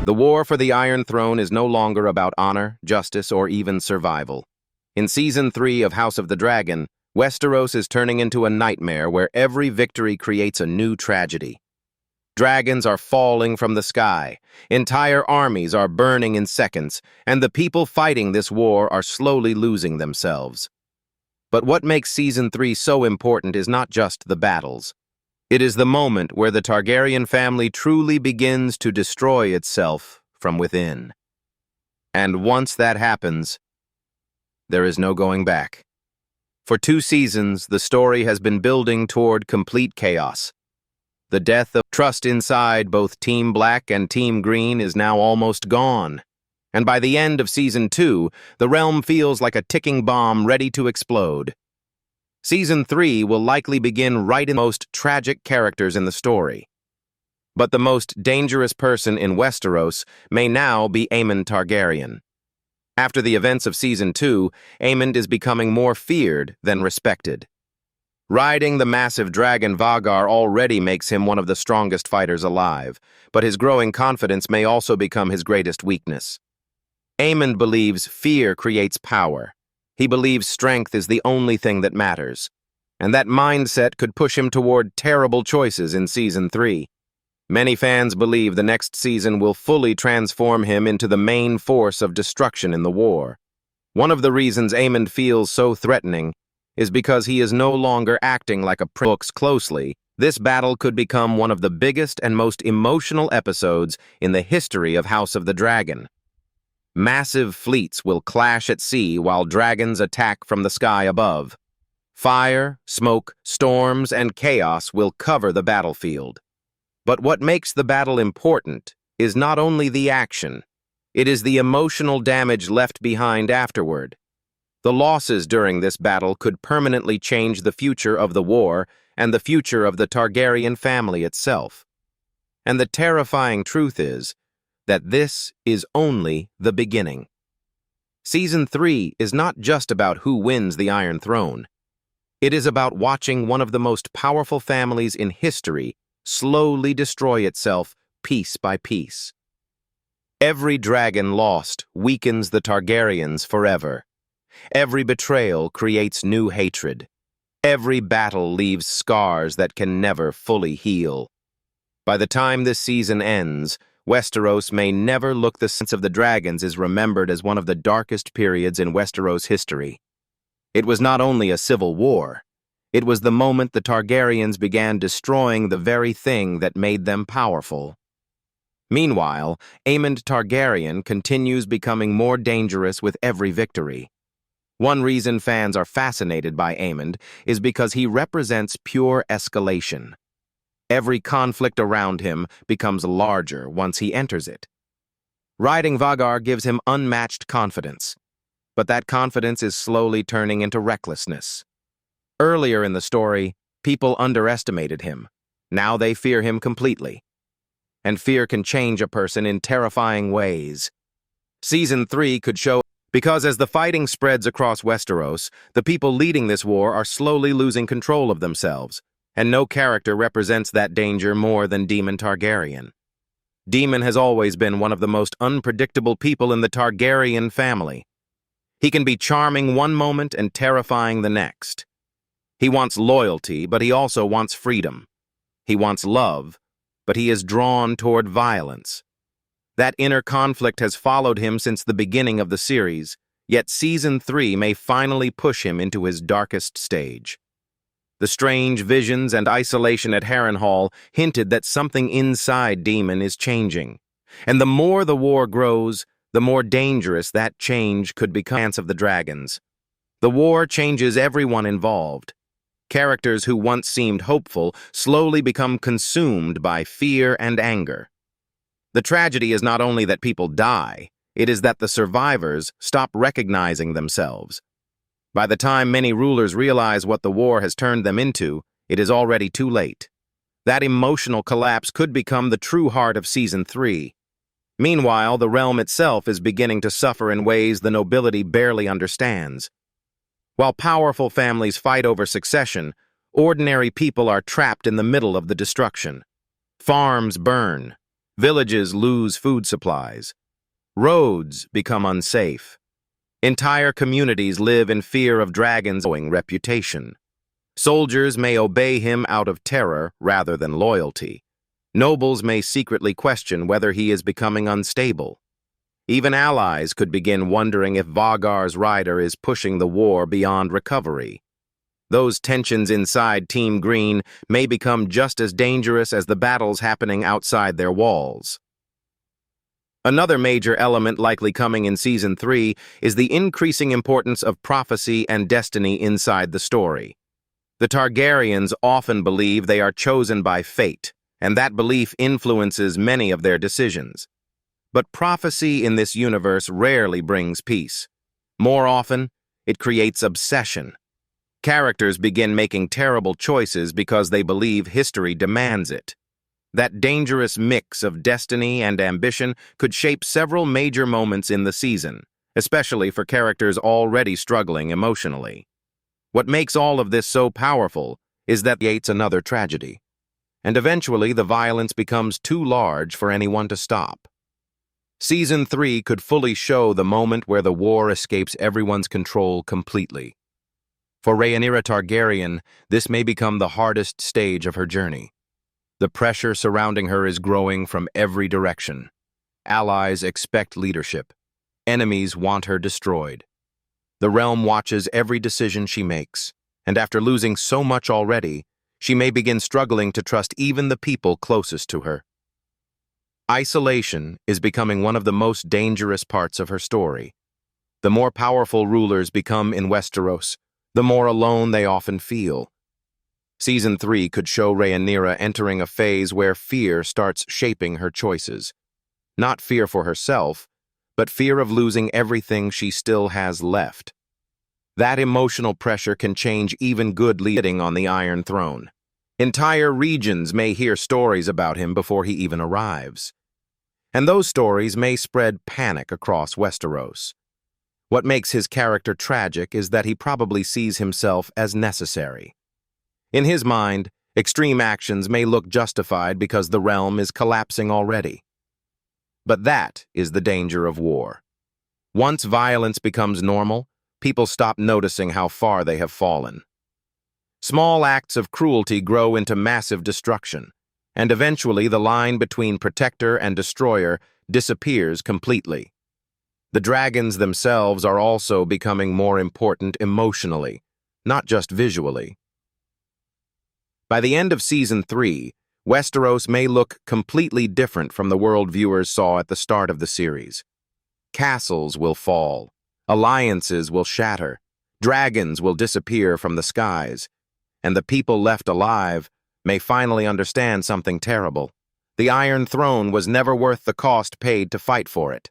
The war for the Iron Throne is no longer about honor, justice, or even survival. In Season 3 of House of the Dragon, Westeros is turning into a nightmare where every victory creates a new tragedy. Dragons are falling from the sky, entire armies are burning in seconds, and the people fighting this war are slowly losing themselves. But what makes Season 3 so important is not just the battles. It is the moment where the Targaryen family truly begins to destroy itself from within. And once that happens, there is no going back. For 2 seasons, the story has been building toward complete chaos. The death of trust inside both Team Black and Team Green is now almost gone. And by the end of Season 2, the realm feels like a ticking bomb ready to explode. Season 3 will likely begin right in the most tragic characters in the story. But the most dangerous person in Westeros may now be Aemond Targaryen. After the events of Season 2, Aemond is becoming more feared than respected. Riding the massive dragon Vhagar already makes him one of the strongest fighters alive, but his growing confidence may also become his greatest weakness. Aemond believes fear creates power. He believes strength is the only thing that matters, and that mindset could push him toward terrible choices in Season 3. Many fans believe the next season will fully transform him into the main force of destruction in the war. One of the reasons Aemond feels so threatening is because he is no longer acting like a prince. Looks closely, this battle could become one of the biggest and most emotional episodes in the history of House of the Dragon. Massive fleets will clash at sea while dragons attack from the sky above. Fire, smoke, storms, and chaos will cover the battlefield. But what makes the battle important is not only the action, it is the emotional damage left behind afterward. The losses during this battle could permanently change the future of the war and the future of the Targaryen family itself. And the terrifying truth is that this is only the beginning. Season 3 is not just about who wins the Iron Throne. It is about watching one of the most powerful families in history slowly destroy itself piece by piece. Every dragon lost weakens the Targaryens forever. Every betrayal creates new hatred. Every battle leaves scars that can never fully heal. By the time this season ends, Westeros may never look the sense of the dragons is remembered as one of the darkest periods in Westeros history. It was not only a civil war. It was the moment the Targaryens began destroying the very thing that made them powerful. Meanwhile, Aemond Targaryen continues becoming more dangerous with every victory. One reason fans are fascinated by Aemond is because he represents pure escalation. Every conflict around him becomes larger once he enters it. Riding Vhagar gives him unmatched confidence, but that confidence is slowly turning into recklessness. Earlier in the story, people underestimated him. Now they fear him completely. And fear can change a person in terrifying ways. Season 3 could show because as the fighting spreads across Westeros, the people leading this war are slowly losing control of themselves. And no character represents that danger more than Daemon Targaryen. Daemon has always been one of the most unpredictable people in the Targaryen family. He can be charming one moment and terrifying the next. He wants loyalty, but he also wants freedom. He wants love, but he is drawn toward violence. That inner conflict has followed him since the beginning of the series, yet Season 3 may finally push him into his darkest stage. The strange visions and isolation at Harrenhal hinted that something inside Daemon is changing. And the more the war grows, the more dangerous that change could become. Dance of the Dragons. The war changes everyone involved. Characters who once seemed hopeful slowly become consumed by fear and anger. The tragedy is not only that people die, it is that the survivors stop recognizing themselves. By the time many rulers realize what the war has turned them into, it is already too late. That emotional collapse could become the true heart of Season 3. Meanwhile, the realm itself is beginning to suffer in ways the nobility barely understands. While powerful families fight over succession, ordinary people are trapped in the middle of the destruction. Farms burn, Villages lose food supplies. Roads become unsafe. Entire communities live in fear of dragons' growing reputation. Soldiers may obey him out of terror rather than loyalty. Nobles may secretly question whether he is becoming unstable. Even allies could begin wondering if Vhagar's rider is pushing the war beyond recovery. Those tensions inside Team Green may become just as dangerous as the battles happening outside their walls. Another major element likely coming in Season 3 is the increasing importance of prophecy and destiny inside the story. The Targaryens often believe they are chosen by fate, and that belief influences many of their decisions. But prophecy in this universe rarely brings peace. More often, it creates obsession. Characters begin making terrible choices because they believe history demands it. That dangerous mix of destiny and ambition could shape several major moments in the season, especially for characters already struggling emotionally. What makes all of this so powerful is that it creates another tragedy, and eventually the violence becomes too large for anyone to stop. Season 3 could fully show the moment where the war escapes everyone's control completely. For Rhaenyra Targaryen, this may become the hardest stage of her journey. The pressure surrounding her is growing from every direction. Allies expect leadership. Enemies want her destroyed. The realm watches every decision she makes, and after losing so much already, she may begin struggling to trust even the people closest to her. Isolation is becoming one of the most dangerous parts of her story. The more powerful rulers become in Westeros, the more alone they often feel. Season 3 could show Rhaenyra entering a phase where fear starts shaping her choices. Not fear for herself, but fear of losing everything she still has left. That emotional pressure can change even good leading on the Iron Throne. Entire regions may hear stories about him before he even arrives. And those stories may spread panic across Westeros. What makes his character tragic is that he probably sees himself as necessary. In his mind, extreme actions may look justified because the realm is collapsing already. But that is the danger of war. Once violence becomes normal, people stop noticing how far they have fallen. Small acts of cruelty grow into massive destruction, and eventually the line between protector and destroyer disappears completely. The dragons themselves are also becoming more important emotionally, not just visually. By the end of Season 3, Westeros may look completely different from the world viewers saw at the start of the series. Castles will fall, alliances will shatter, dragons will disappear from the skies, and the people left alive may finally understand something terrible. The Iron Throne was never worth the cost paid to fight for it.